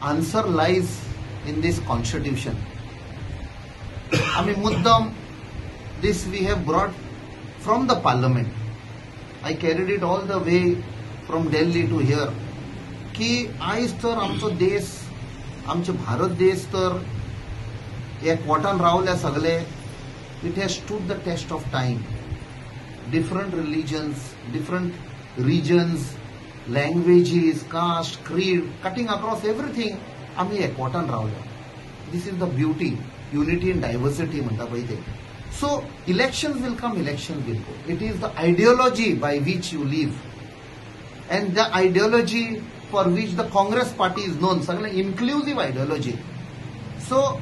Answer lies in this constitution. I mean, muddam, this we have brought from the parliament. I carried it all the way from Delhi to here. की आयज तर आमचो देश, आमचे भारत देश तर एकवटान रावले सगळे. It has stood the test of time. Different religions, different regions, languages, caste, creed, cutting across everything, आम्ही एकवटान रावले. This is the beauty, unity and diversity म्हणता पळय ते. So elections will come, elections will go. It is the ideology by which you live, and the ideology for which the Congress party is known, सगळे inclusive ideology. So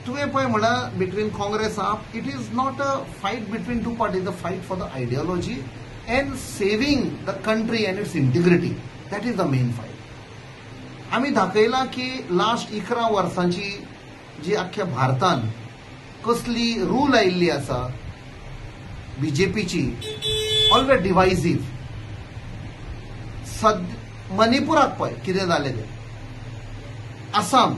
तुवें पळय म्हणा between Congress आप, it is not a fight between two parties, the fight for the ideology and saving the country and its integrity. That is the main fight. आम्ही दाखयला की last 11 वर्सांची जी अख्ख्या भारतान कसली रूल आयिल्ली आसा बीजेपीची, ऑलवेज डिवायसिव. मणिपुराक पळय कितें जालें तें, Assam,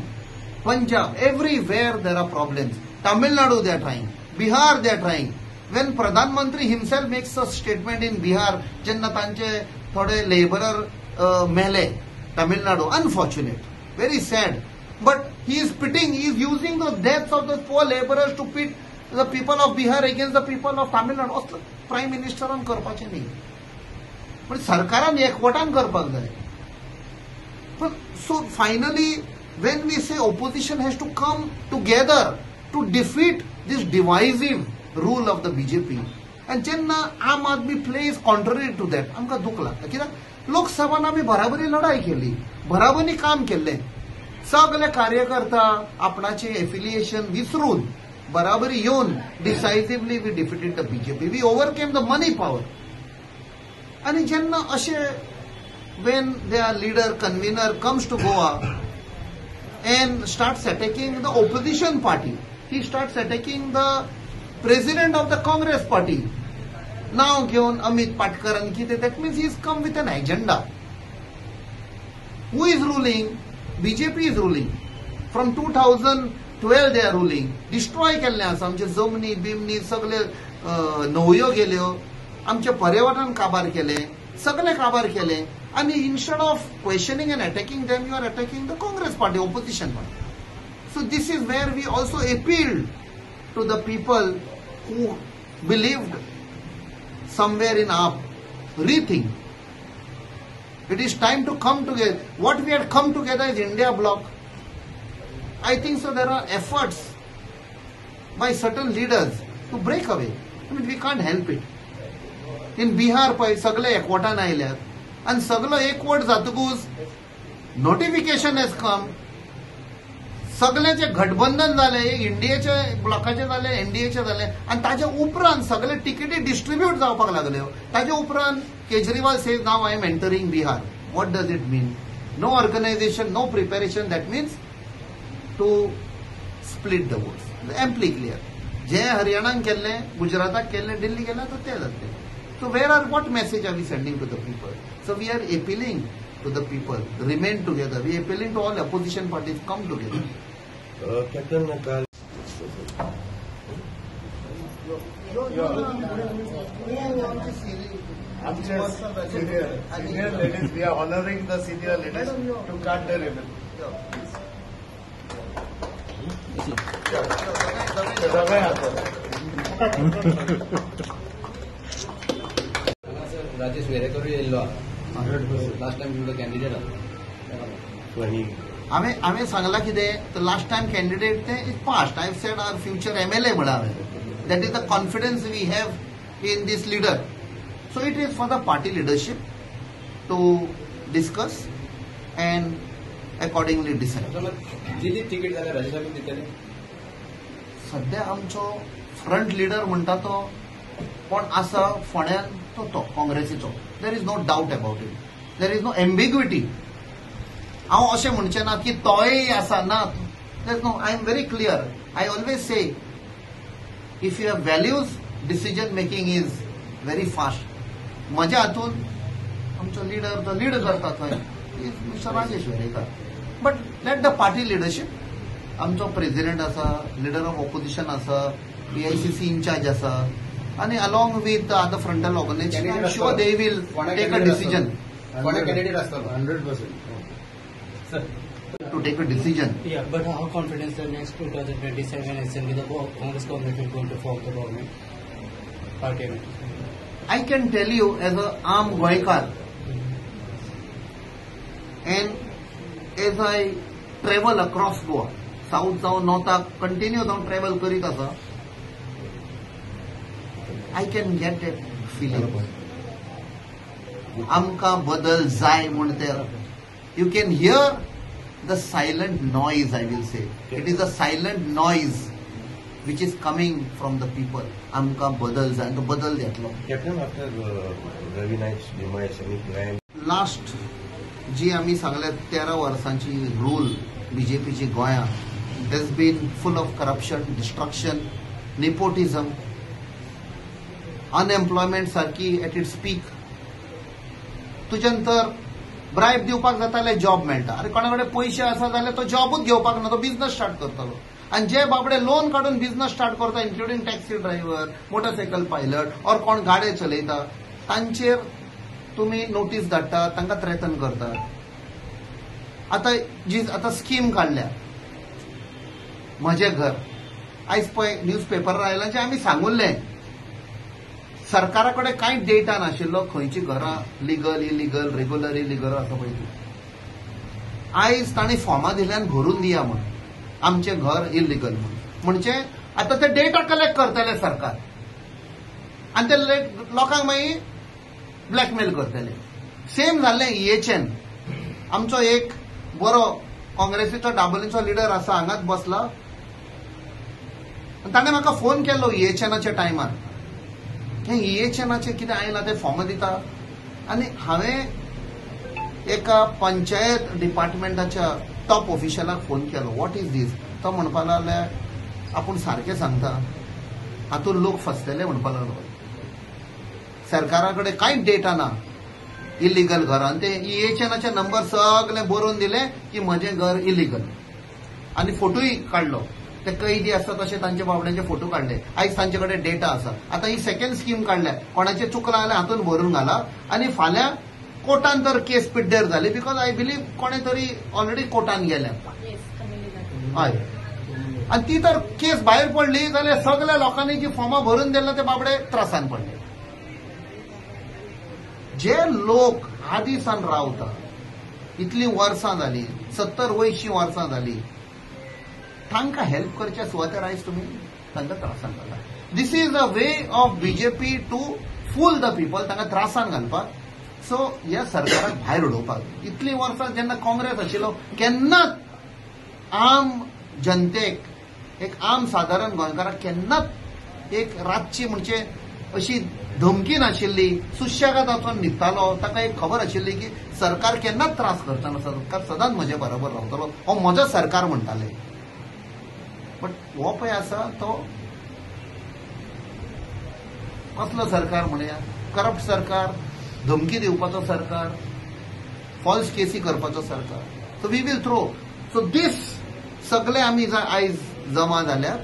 Punjab, everywhere there are problems. Tamil Nadu they are trying. Bihar they are trying. When Pradhan Mantri himself makes a statement in Bihar, jenna तांचे थोडे laborer मेले, Tamil Nadu, unfortunate, very sad. But he is pitting, he is using the deaths of the poor laborers to pit the people of Bihar against the people of Tamil Nadu. असलं Prime Ministeraन करपाचें न्ही, पण सरकारान एकवटान करपाक जाय. But so finally, when we say opposition has to come together to defeat this divisive rule of the BJP, and jenna Aam Aadmi plays contrary to that, आमकां दुख लागता. कित्याक लोकसभान आमी बराबरी लढाई केली, बराबरी काम केल्लें. सगळे कार्यकर्ता आपणाचे एफिलिएशन विसरून बराबरी येवन decisively we defeated the BJP. We overcame the money power. आणि जेन्ना अशें when their leader, convener comes to Goa and starts attacking the opposition party, he starts attacking the president of the Congress party. Now घेवन Amit Patkaran कितें, that means he has come with an agenda. Who is ruling? BJP is ruling. From 2012 they are ruling. Destroy केल्लें आसा आमचे जमनी बिमनी सगळे न्हंयो गेल्यो, आमचे पर्यावरण काबार केलें, सगळे काबार केलें. And instead of questioning and attacking them, you are attacking the Congress party, opposition party. So this is where we also appealed to the people who believed somewhere in AAP, rethink. It is time to come together. What we had come together is India bloc. I think so there are efforts by certain leaders to break away. I mean, we can't help it. In Bihar, सगळे एकवटान आयल्यात. आणि सगळं एकवट जातकूच notification has come, सगळ्याचे गठबंधन झाले, इंडियाचे ब्लॉकाचे झाले, एनडीएचे झाले, आणि ताजे उपरांत सगळे तिकेटी डिस्ट्रीब्यूट जावपाक लागल्यो. ताजे उपरांत Kejriwal says now I am entering Bihar. What does it mean? No organisation, no preparation. That means to split the votes. Amply clear. जे हरियाणान केल्लें, गुजराताक केल्लें, दिल्ली केलें, तर ते जातलें. So what message are we sending to the people? So we are appealing to the people, remain together. We are appealing to all opposition parties, come together. Captain Nakal. Senior ladies, we are honoring the senior ladies to cut the ribbon. Rajesh Verekar येयल्लो last time तुमचो candidate हांवें सांगलां कितें, तर last time candidate ते is past. I said our future MLA म्हणा हांवें. That is the confidence we have in this leader. So it is for the party leadership to discuss and accordingly decide. Delhi ticket जाल्यार राजेशाक दितले. सध्या आमचो front leader म्हणटा तो कोण आसा फोंड्यान, तो काँग्रेसीचो. There is no doubt about it. There is no ambiguity. हांव अशें म्हणचें ना की तोय आसा ना. There is no. I am very clear. I always say if you have values, decision making is very fast. म्हज्या हातून आमचो लिडर जो लीड करता थंय mister Rajesh Verekar. But let the party leadership. आमचो प्रेसिडेंट आसा, लिडर ऑफ ऑपोजिशन आसा, PICC incharge आसा, आणि along with other frontal organisation I am sure they will take a decision. Candidate असतात 100%. To take a decision. Yeah, but how confident the next 2027 Assembly, the Congress government is going to form the government party? I can tell you as a Am Goikar, and as I travel across Goa, south जावन north continue जावन travel करीत आसा, I can get that feeling. आमकां बदल जाय म्हण ते. You can hear the silent noise, I will say. It is a silent noise which is coming from the people. आमकां बदल जाय, तो बदल येतलो. Captain, after Ravi Naik's demise, any plan? Last जी आमी सांगल्या 13 वर्सांची रूल बीजेपीची गोंयांत has been full of corruption, destruction, nepotism, unemployment सारकी एट इट्स पीक. तुज्यान तर ब्रायब दिवपाक जाताले जॉब मेळटा. अरे कोणा कडेन पयशे आसा जाल्यार तो जॉबूच घेवपाक ना, तो बिझनस स्टार्ट करतलो. आणि जे बाबडे लोन काढून बिझनस स्टार्ट करता, including taxi driver, motorcycle pilot और कोण गाडे चलयता, तांचेर तुम्ही नोटीस धाडटा, तांकां थ्रेटन करतात. आता स्कीम काढल्या म्हजें घर. आयज पळय न्यूजपेपर आयला जे आमी सांगुल्लें, सरकारा कडेन कांय डेटा नाशिल्लो खंयची घरां लिगल, इलिगल, रेग्युलर, इलिगल आसा पळय ती. आयज तांणी फॉर्मां दिल्यान भरून दिया म्हण आमचें घर इलिगल म्हण. म्हणजे आतां ते डेटा कलेक्ट करतले सरकार आनी ते लोकांक मागीर ब्लॅकमेल करतले. सेम जाल्लें EHN. आमचो एक बरो काँग्रेसीचो डाबोलीचो लिडर आसा, हांगाच बसला. ताणें म्हाका फोन केल्लो EHNच्या टायमार. EHNचे कितें आयलां ते फॉर्म दिता. आनी हांवें एका पंचायत डिपार्टमेंटाच्या टॉप ऑफिशलाक फोन केलो, वॉट इज दीस. तो म्हणपा लागले आपूण सारकें सांगता, हातूंत लोक फसतले म्हणपा लागलो. सरकारा कडेन कांयच डेटा ना इलिगल घरान. ते EHNचे नंबर सगळे बरोवन दिले की म्हजें घर इलिगल. आनी फोटोय काडलो. ते कैदी आसता तशे तांचे बाबड्यांचे फोटो काढले. आयज तांचे कडेन डेटा आसा. आता ही सेकंड स्कीम काढल्या, कोणाचे चुकला जाल्यार हातून भरून घाला. आनी फाल्यां कोर्टान तर केस पिड्डेर जाली, बिकॉज आय बिलीव कोणे तरी ऑलरेडी कोर्टान गेल्या. हय, आनी ती तर केस भायर पडली जाल्यार सगळ्या लोकांनी जी फॉर्मां भरून दिला ते बाबडे त्रासान पडले. जे लोक आदी सावन रावता, इतली वर्सां जाली, 70-80 वर्सां जाली, तांकां हेल्प करच्या सुवातेर आयज तुमी तांकां त्रासान घाला. This is a way of BJP to fool the people, तांकां त्रासान घालपाक. सो ह्या सरकाराक भायर उडोवपाक. इतलीं वर्सां जेन्ना काँग्रेस आशिल्लो, केन्नाच आम जनतेक, एक आम सादारण गोंयकाराक केन्नाच एक रातची म्हणजे अशी धमकी नाशिल्ली, सुशेगाद वचून न्हिदतालो. ताका एक खबर आशिल्ली की सरकार केन्नाच त्रास करतना सरकार सदांच म्हजे बरोबर रावतलो, हो म्हजो सरकार म्हणटाले. बट हो पळय आसा तो कसलो सरकार म्हणया, करप्ट सरकार, धमकी दिवपाचो सरकार, फॉल्स केसी करपाचो सरकार. So we will throw. So this सगळे आमी आयज जमा जाल्यात.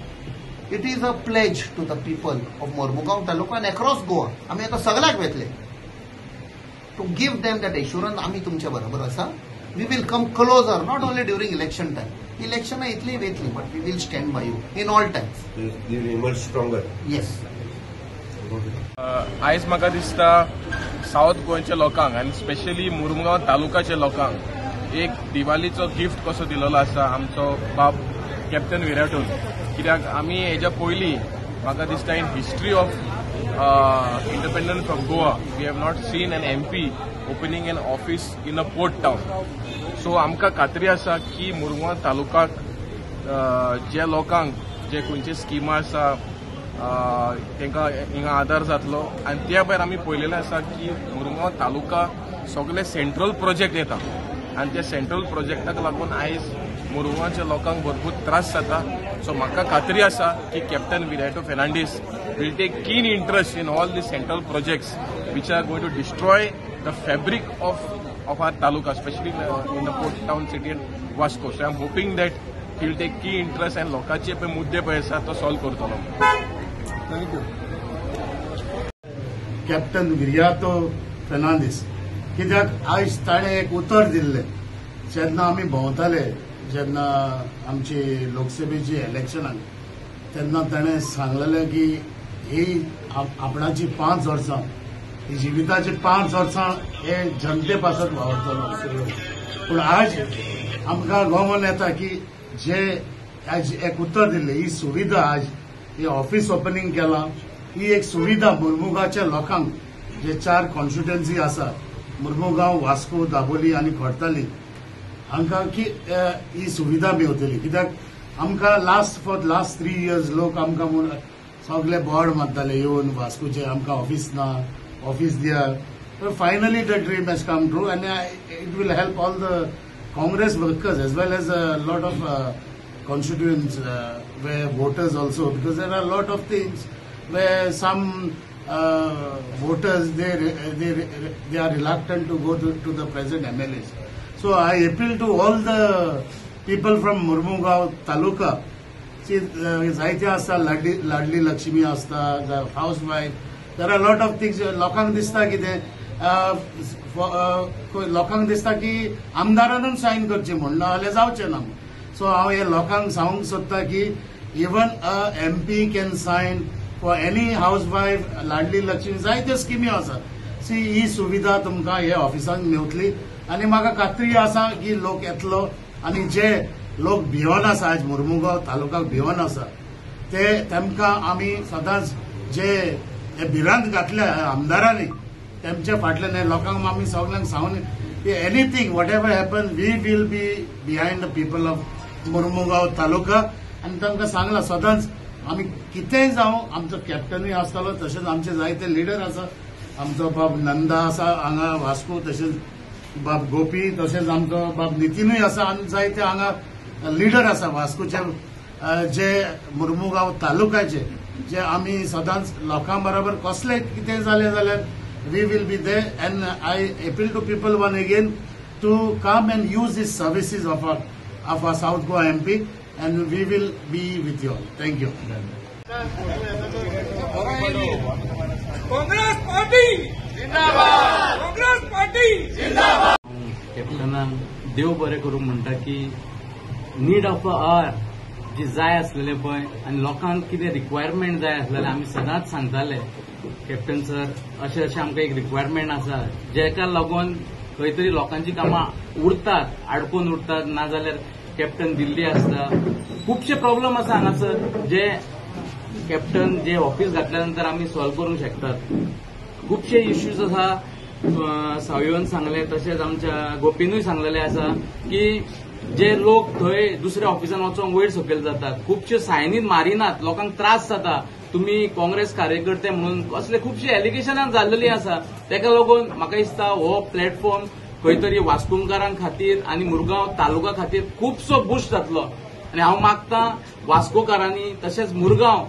It is a pledge to the people of Mormugao taluka and across Goa. आमी आतां सगळ्याक वेतले to give them that assurance आमी तुमच्या बरोबर आसा. We will come closer, not only during election time. इलेक्शनां इतली वेतली, but we will stand by you in all times. They will emerge stronger. Yes. आयज म्हाका दिसता सावथ गोंयच्या लोकांक आनी स्पेशली मुरमुगांव तालुकाच्या लोकांक एक दिवाळीचो गिफ्ट कसो दिलेलो आसा आमचो बाब कॅप्टन विराटून. कित्याक आमी हेच्या पयलीं म्हाका दिसता in history of independence of Goa we have not seen an MP opening an office in a port town. So आमकां खात्री आसा की मुरमुगांव तालुकाक जे लोकांक जे खंयचे स्किमा आसा तांकां हिंगा आदार जातलो. आनी त्या भायर आमी पळयलेलें आसा की मुरमुगांव तालुका सगळे सेंट्रल प्रोजेक्ट येता आनी त्या सेंट्रल प्रोजेक्टाक लागून आयज मुरमुगांवच्या लोकांक भरपूर त्रास जाता. सो म्हाका खात्री आसा की कॅप्टन विराटो Fernandes will take keen interest in all the central projects which are going to destroy the fabric of our taluka, especially in the port town city and Vasco. So I'm hoping that he will take key interest and लोकांचे पे मुद्दे पे आसा तो solve करतलो. Thank you. Captain Viriato Fernandes कित्याक आयज ताणें एक उतर दिल्लें जेन्ना आमी भोंवताले जेन्ना आमची लोकसभेची इलेक्शनाक तेन्ना ताणें सांगलेलें की ही आपणाची 5 वर्सां ही जिविताची 5 वर्सां हे जनते पासत वावरतलो. पूण आज आमकां गोवन येता की जे आज एक उतर दिल्लें ही सुविधा आज ही ऑफिस ओपनिंग केलां ही एक सुविधा मुर्मुगावच्या लोकांक जे 4 कॉन्स्टिट्युएन्सी आसा मुर्मुगांव, वास्को, दाबोली आनी खोर्ताली हांकां की ही सुविधा मेळटली. कित्याक आमकां फॉर लास्ट 3 years लोक आमकां सगळे बोर्ड मारताले येवन वास्कोचे आमकां ऑफिस ना, ऑफिस दियात. But finally the dream has come true and it will help all the Congress workers as well as a lot of constituents where voters also, because there are a lot of things where some voters they are reluctant to go to the present MLAs. So I appeal to all the people from Murmugaon Taluka. See, जायते आसता लाडली लक्ष्मी आसता, the housewife. There are a lot of things. लोकांक दिसता कितें लोकांक दिसता की आमदारानूच सायन करचें म्हूण ना जाल्यार जावचें ना. सो हांव हे लोकांक सांगूंक सोदता की even a MP can sign for any housewife, Ladli Lakshmi, जायत्यो स्किमी आसा. सी ही सुविधा तुमकां हे ऑफिसांत मेळटली आनी म्हाका खात्री आसा की लोक येतलो आनी जे लोक भिवन आसा आज मुर्मुगांव तालुक्याक भिवन आसा तेमकां आमी सदांच जे भिरांत घातल्या आमदारांनी तेमच्या फाटल्यान हे लोकांक आमी सगळ्यांक सांगून anything whatever happen we will be behind the people of Mormugao taluka. आनी तांकां सांगलां सदांच आमी कितेंय जावं आमचो कॅप्टनूय आसतलो तशेंच आमचे जायते लिडर आसा. आमचो बाब नंदा आसा हांगा वास्को, तशेंच बाब गोपी, तशेंच आमचो बाब नितीनूय आसा आनी जायते हांगा लिडर आसा वास्कोचे जे मुर्मुगांव तालुक्याचे जे आमी सदांच लोकां बरोबर कसलें कितें जालें जाल्यार we will be there. And I appeal to people once again to come and use these services of our South Goa MP and we will be with you all. Thank you. Congress party जिंदाबाद, Congress party जिंदाबाद. कॅप्टनान देव बरें करूं म्हणटा की need of a आवर जी जाय आसलेलें पळय आनी लोकांक कितें रिक्वायरमेंट जाय आसलेलें आमी सदांच सांगताले कॅप्टन सर अशें अशें आमकां एक रिक्वायरमेंट आसा जेका लागून खंय तरी लोकांची कामां उरतात, आडकून उरतात, नाजाल्यार कॅप्टन दिल्ली आसता. खुबशे प्रॉब्लेम आसा हांगासर जे कॅप्टन जे ऑफिस घातल्या नंतर आमी सॉल्व करूंक शकतात. खुबशे इश्यूज आसा सावयन सांगले तशेंच आमच्या गोपीनूय सांगलेले आसा की जे लोक थंय दुसऱ्या ऑफिसान वचोंक वयर सकयल जातात, खुबशे सायनीत मारिनात, लोकांक त्रास जाता. तुम्ही काँग्रेस कार्यकर्ते म्हणून कसले खुबशे एलिगेशनां जाल्लेली आसा. तेका लागून म्हाका दिसता हो प्लॅटफॉर्म खंय तरी वास्कोकारां खातीर आनी मुरगांव तालुका खातीर खुबसो बूस्ट जातलो. आनी हांव मागतां वास्कोकारांनी तशेंच मुरगांव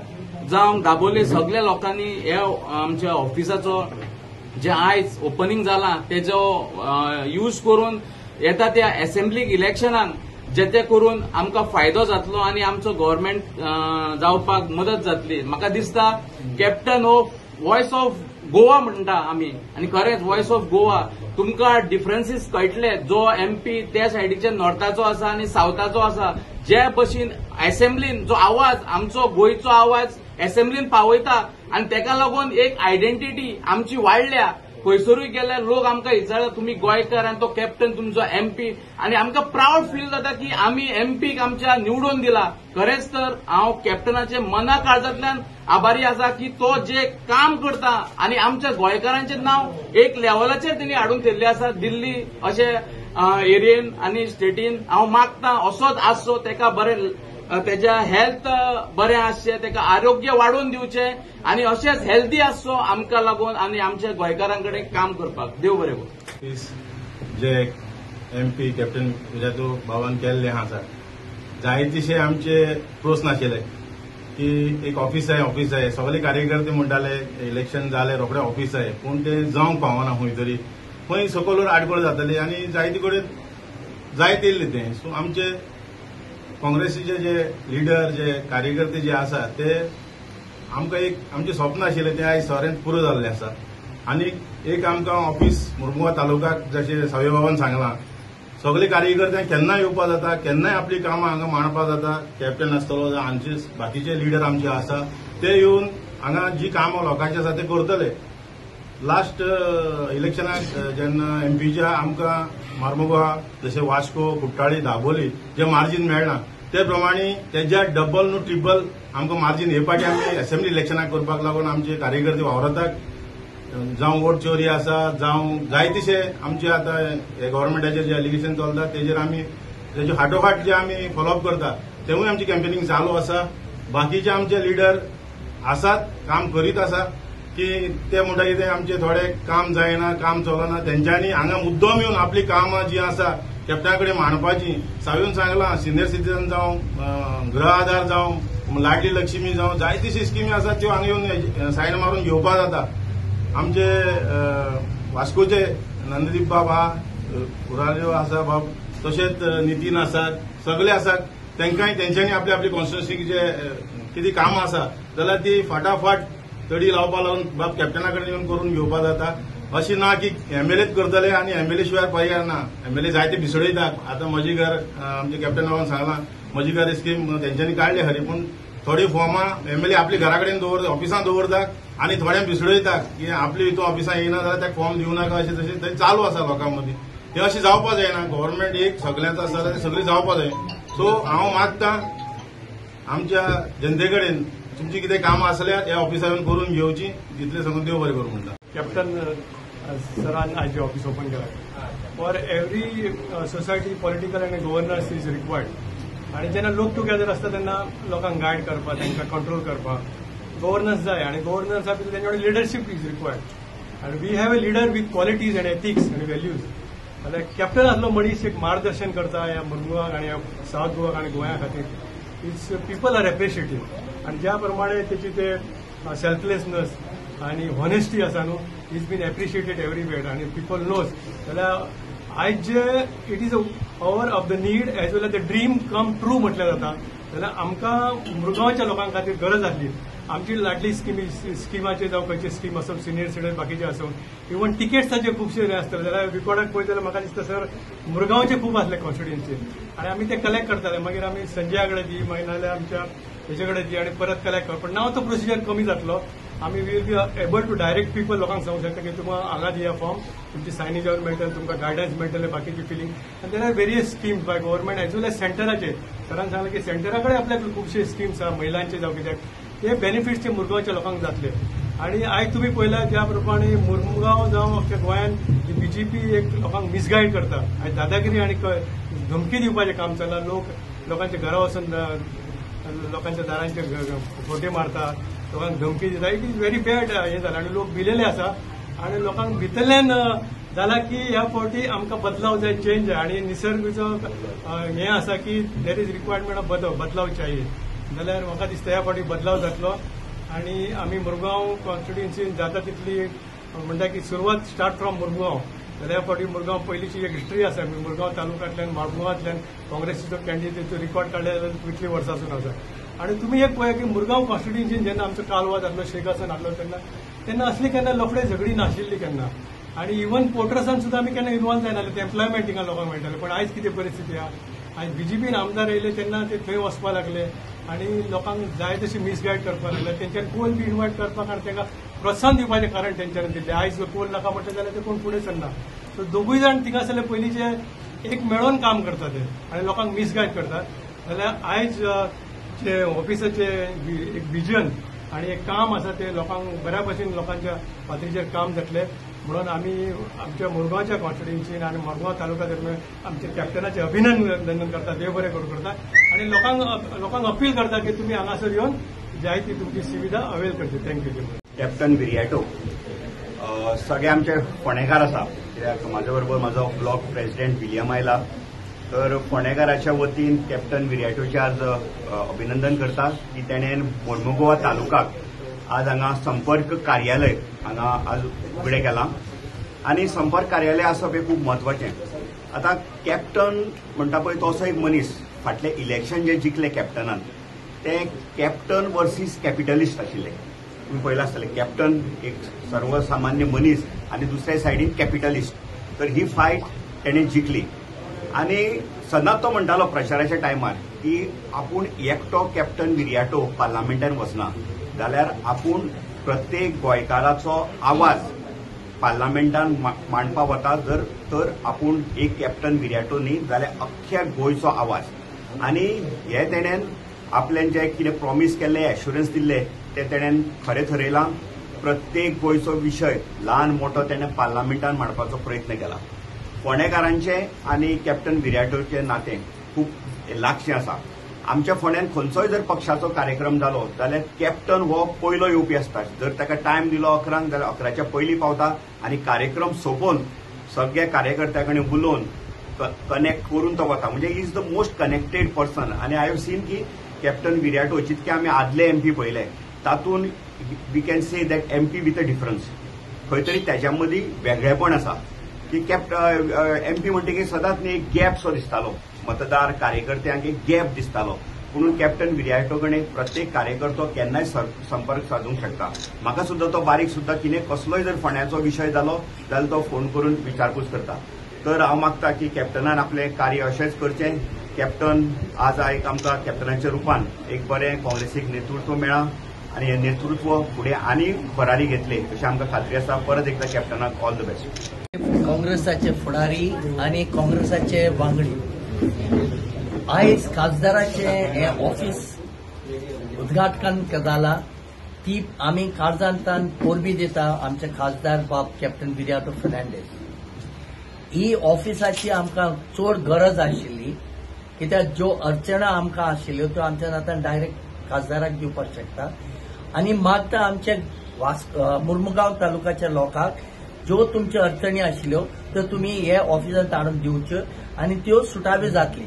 जावं दाबोले सगळ्या लोकांनी हे आमच्या ऑफिसाचो जे आयज ओपनिंग जालां तेजो यूज करून येता त्या असेंब्लीक इलेक्शनाक जेते करून आमकां फायदो जातलो आनी आमचो गव्हर्नमेंट जावपाक मदत जातली. म्हाका दिसता कॅप्टन हो व्हॉयस ऑफ गोवा म्हणटा आमी आनी खरेंच व्हॉयस ऑफ गोवा. तुमकां डिफरन्सीस कळटले जो MP त्या सायडीच्या नॉर्थाचो आसा आनी सावथाचो आसा, जे भशेन असेंब्लीन जो आवाज आमचो गोंयचो आवाज असेंब्लीन पावयता आनी तेका लागून एक आयडेंटिटी आमची वाडल्या. खंयसरूय गेल्यार लोक आमकां विचारता तुमी गोंयकार आनी तो कॅप्टन तुमचो MP आनी आमकां प्राऊड फील जाता की आमी MPक आमच्या निवडून दिला. खरेंच तर हांव कॅप्टनाचे मना काळजांतल्यान आभारी आसा की तो जे काम करता आनी आमच्या गोंयकारांचें नांव एक लेवलाचेर तेणी हाडून थेल्लें आसा. दिल्ली अशे एरियेन आनी स्टेटीन हांव मागतां असोच आसचो, तेका बरें तेच्या हेल्थ बरें आसचें, तेका आरोग्य वाडोवन दिवचें आनी अशेंच हेल्दी आसचो आमकां लागून आनी आमच्या गोंयकारां कडेन काम करपाक. देव बरें करूं. जे MP कॅप्टन विरातो बाबान केल्ले आसा जायतीशे आमचे प्रश्न आशिल्ले की एक ऑफिस आहे सगळे कार्यकर्ते म्हणटाले इलेक्शन जाले रोखडे ऑफिस आहे पूण ते जावंक पावना खंय तरी खंय सकयल आडखळ जातली आनी जायते कडेन जायत येयल्ले ते सो आमचे काँग्रेसीचे जे लिडर जे कार्यकर्ते जे आसा ते आमकां एक आमचे स्वप्न आशिल्लें ते आयज सोरेंत पुरो जाल्लें आसा आनी एक आमकां ऑफिस मुरमुगांव तालुक्याक जशें सावय बाबान सांगलां सगळे कार्यकर्त्यांक केन्नाय येवपा जाता केन्नाय आपली कामां हांगा मांडपा जाता कॅप्टन आसतलो जावं आमचे बाकीचे लिडर आमचे आसा ते येवन हांगा जी कामां लोकांची आसा ते करतले लास्ट इलेक्शनाक जेन्ना एमपीच्या आमकां मार्मुगांव जशें वास्को कुट्टाळी दाबोली जे मार्जीन मेळना ते प्रमाणे तेज्या डबल न्हू ट्रिपल आमकां मार्जीन हे फाटी आमी असेंब्ली इलेक्शनाक करपाक लागून आमचे कार्यकर्ते वावरतात जावं वोट चोरी आसा जावं जायतीशे आमचे आतां हे गव्हर्मेंटाचेर जे एलिगेशन चलता तेजेर आमी तेजे फाटोफाट जे आमी फॉलोअप करता तेवूय आमची कॅम्पेनिंग चालू आसा बाकीचे आमचे लिडर आसात काम करीत आसा की ते म्हणटा कितें आमचे थोडे काम जायना काम चलना तेंच्यांनी हांगा मुद्दम येवन आपली कामां जी आसा कॅप्टना कडेन मांडपाची सावयून सांगलां सिनियर सिटीजन जावं गृह आधार जावं लाडली लक्ष्मी जावं जायतीशी स्किमी आसात त्यो हांगा येवन सायन मारून घेवपा जाता आमचे वास्कोचे नंददीप बाब आहा उराल्यो आसा बाब तशेंच नितीन आसात सगळे आसात तेंकांय तेंच्यांनी आपली आपली कॉन्स्टिट्युएन्सीक जे कितें कामां आसा जाल्यार ती फाटाफाट तडी लावपा लागून बाब कॅप्टना कडेन येवन करून घेवपा जाता अशें ना की एमएलएच करतले आनी एमएलए शिवाय पर्याय ना एमएलए जायते भिसडयतात आतां म्हजी घर आमचे कॅप्टन बाबान सांगलां म्हजी घर स्कीम तेंच्यांनी काडली खरी पूण थोडी फॉर्मां एमएलए आपली घरा कडेन ऑफिसांत दवरतात आनी थोड्यांक भिसडयतात की आपली हितून ऑफिसांत येयना जाल्यार ताका फॉर्म दिवं नाका अशें तशें थंय चालू आसा लोकां मदीं तें अशें जावपा जायना गव्हर्मेंट एक सगळ्यांचो आसा जाल्यार सगळीं जावपा जाय सो हांव मागतां आमच्या जनते कडेन तुमची कितें कामां आसल्यार ह्या ऑफिसांत येवन करून घेवची जितले सांगून देव बरें करूं म्हणटा कॅप्टन सरान आज ऑफिस ओपन केला फॉर एवरी सोसायटी पॉलिटिकल आनी गव्हर्नन्स इज रिक्वायर्ड आणि जेन्ना लोक टुगेदर आसता तेन्ना लोकांक गायड करपाक तांकां कंट्रोल करपाक गव्हर्नन्स जाय आणि गव्हर्नन्सा भितर तेंच्या कडेन लिडरशीप इज रिक्वायर्ड आणि we have a leader with qualities and ethics आनी व्हॅल्यूज जाल्यार कॅप्टन आसलो मनीस एक मार्गदर्शन करता ह्या मुरमुगांवाक आनी ह्या सावथ गोवाक आनी गोंया खातीर इट्स पीपल आर एप्रिशिएटींग आणि ज्या प्रमाणे तेची ते सेल्फलेसनेस आणि हॉनेस्टी आसा न्हू इज बीन एप्रिशिएटेड एवरीवेर आणि पीपल नोज जाल्यार आयज जे it is hour of the need as well as the dream come true म्हटलें जाता जाल्यार आमकां मुरगांवच्या लोकां खातीर गरज आसली आमची लाडली स्किमाचे जावं खंयची स्कीम आसूं सिनियर सिटीजन बाकीचे आसूं इवन टिकेट्साचे खुबशे आसतले जाल्यार विकोडाक पळयत जाल्यार म्हाका दिसता सर मुरगांवचे खूब आसले कॉन्स्टिट्युएन्सीन आणि आमी ते कलेक्ट करताले मागीर आमी संजया कडेन दी मागीर नाल्यार आमच्या हेचे कडेन दी आनी परत कलेक्ट कर पण नाव तो प्रोसिजर कमी जातलो आमी will be able to direct people लोकांक सांगूंक शकता की तुमकां हांगा दिया फॉर्म तुमची सायनेजावर मेळटले तुमकां गायडन्स मेळटले बाकीची फिलींग आनी there are various schemes by government as well as सेंटराचे सरान सांगलें की सेंटरा कडेन आपल्याक खुबशे स्कीम्स आहा महिलांचे जावं कित्याक ते बेनिफिट्स ते मुरगांवच्या लोकांक जातले आणि आयज तुमी पळयला ज्या प्रमाणे मुरमुगांव जावं अख्ख्या गोंयान बीजेपी एक लोकांक मिसगायड करता आयज दादागिरी आनी धमकी दिवपाचें काम चल्लां लोकांच्या घरा वचून लोकांच्या दारांचेर फोटे मारता लोकांक धमकी दिता इट इज व्हेरी बॅड हें जालां आनी लोक भिलेले आसा आनी लोकांक भितरल्यान जाला की ह्या फावटी आमकां बदलाव जाय चेंज जाय आनी निसर्गाचो हें आसा की देर इज रिक्वायरमेंट ऑफ बदलाव चाहिए जाल्यार म्हाका दिसता ह्या फावटी बदलाव जातलो आनी आमी मुरगांव कॉन्स्टिट्युएन्सीन जाता तितली म्हणटा की सुरवात स्टार्ट फ्रॉम मुरगांव जाल्यार ह्या फावटी मुरगांव पयलींची एक हिस्ट्री आसा मुरगांव तालुक्यांतल्यान मार्मुगांवांतल्यान काँग्रेसीचो कॅन्डिडेट रिकॉर्ड काडले जाल्यार कितली वर्सांसून आसा आणि तुम्ही एक पळया की मुरगांव कॉन्स्टिट्युएन्सीन जेन्ना आमचो कालवा जातलो शेखासन आहलो तेन्ना असली केन्ना लफडे झगडी नाशिल्ली केन्ना आणि इवन पोर्टर्सान सुद्धा आमी केन्ना इन्वॉल्व जायनासले ते एम्प्लॉयमेंट हिंगा लोकांक मेळटाले पण आयज कितें परिस्थिती आहा आयज बीजेपीन आमदार येयले तेन्ना ते थंय वचपा लागले आणि लोकांक जाय तशी मिसगायड करपाक लागले तेंच्यानी कोण बी इन्वायट करपाक आनी तांकां प्रोत्साहन दिवपाचें कारण तेंच्यांनी दिल्लें आयज कोण नाका म्हटलें जाल्यार ते कोण फुडें सरना सो दोगूय जाण थिंगासरले पयलींचे एक मेळोन काम करता ते आनी लोकांक मिसगायड करतात जाल्यार आयज जे ऑफिसाचे एक विजन आणि एक काम आसा ते लोकांक बऱ्या भशेन लोकांच्या फाटीचेर काम जातले म्हणून आमी आमच्या मुरगांवच्या कॉन्स्टिट्युएन्सीन आनी मुरगांव तालुका दरम्यान आमच्या कॅप्टनाचे अभिनंदन करता देव बरें करूं करता आनी लोकांक अपील करता की तुमी हांगासर येवन जाय ती तुमची सुविधा अवेल करची थँक्यू कॅप्टन विरियाटो सगळे आमचे फोंडेकार आसा कित्याक म्हाजे बरोबर म्हाजो ब्लॉक प्रेसिडेंट विलियम आयला तर फोंडेकाराच्या वतीन कॅप्टन विराटोचे आज अभिनंदन करता की तेणें मोर्मुगांव तालुकाक आज हांगा संपर्क कार्यालय हांगा आज उगडें केलां आनी संपर्क कार्यालय आसप हें खूब म्हत्वाचें. आतां कॅप्टन म्हणटा पळय तो असो एक मनीस फाटलें इलेक्शन जे जिखलें कॅप्टनान ते कॅप्टन वर्सीस कॅपिटलिस्ट आशिल्ले. तुम्ही पळयलां आसतलें कॅप्टन एक सर्वसामान्य मनीस आनी दुसऱ्या सायडीन कॅपिटलिस्ट. तर ही फायट तेणें जिखली आनी सदांच तो म्हणटालो प्रचाराच्या टायमार की आपूण एकटो कॅप्टन विराटो पार्लमेंटान वचना जाल्यार आपूण प्रत्येक गोंयकाराचो आवाज पार्लमेंटान मांडपाक वता तर आपूण एक कॅप्टन विराटो न्ही जाल्यार अख्ख्या गोंयचो आवाज. आनी हे तेणेन आपल्यान जे कितें प्रॉमीस केल्लें एश्युरन्स दिल्लें ते तेणेन खरें थरयलां. प्रत्येक गोंयचो विशय ल्हान मोठो तेणें पार्लमेंटान मांडपाचो प्रयत्न केला. फोंडेकारांचें आनी कॅप्टन विराटोचें नातें खूब लागचें आसा. आमच्या फोंड्यान खंयचोय जर पक्षाचो कार्यक्रम जालो जाल्यार कॅप्टन हो पयलो येवपी आसता. जर ताका टायम दिलो 11 जाल्यार 11च्या पयलीं पावता आनी कार्यक्रम सोंपोवन सगळ्या कार्यकर्त्यां कडेन उलोवन कनेक्ट करून तो वता. म्हणजे is the most connected person. आनी आय हॅव सीन की कॅप्टन विराटो जितके आमी आदले एमपी पळयले तातूंत we can say that MP with a difference. खंय तरी त्याच्या मदीं वेगळेपण आसा की एमपी म्हणटकीर सदांच न्ही एक गॅप सो दिसतालो मतदार कार्यकर्त्यांक एक गॅप दिसतालो. म्हणून कॅप्टन विराटो कडेन प्रत्येक कार्यकर्तो केन्नाय संपर्क साधूंक शकता. म्हाका सुद्दां तो बारीक सुद्दां कितें कसलोय जर फोंड्याचो विशय जालो जाल्यार तो फोन करून विचारपूस करता. तर हांव मागता की कॅप्टनान आपलें कार्य अशेंच करचें. कॅप्टन आज एक आमकां कॅप्टनाच्या रुपान एक बरें काँग्रेसीक नेतृत्व मेळ्ळां आनी हें नेतृत्व फुडें आनी भरारी घेतले अशी आमकां खात्री आसा. परत एकदा कॅप्टनाक ऑल द बेस्ट. काँग्रेसाचे फुडारी आनी काँग्रेसाचे वांगडी आयज खासदाराचे हे ऑफिस उद्घाटन जाला ती आमी काळजांतान पोरबी दिता आमचे खासदार बाब कॅप्टन विराटो फर्नांडीस. ही ऑफिसाची आमकां चड गरज आशिल्ली कित्याक ज्यो अडचणी आमकां आशिल्ल्यो त्यो आमच्या नात्यान डायरेक्ट खासदाराक दिवपाक शकता. आनी मागता आमचे मुर्मुगांव तालुक्याच्या लोकांक ज्यो तुमच्यो अडचणी आशिल्ल्यो त्यो तुमी हे ऑफिसांत हाडून दिवच्यो आनी त्यो सुटावी जातली.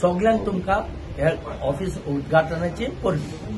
सगळ्यांक तुमकां हे ऑफिस उद्घाटनाची परबी.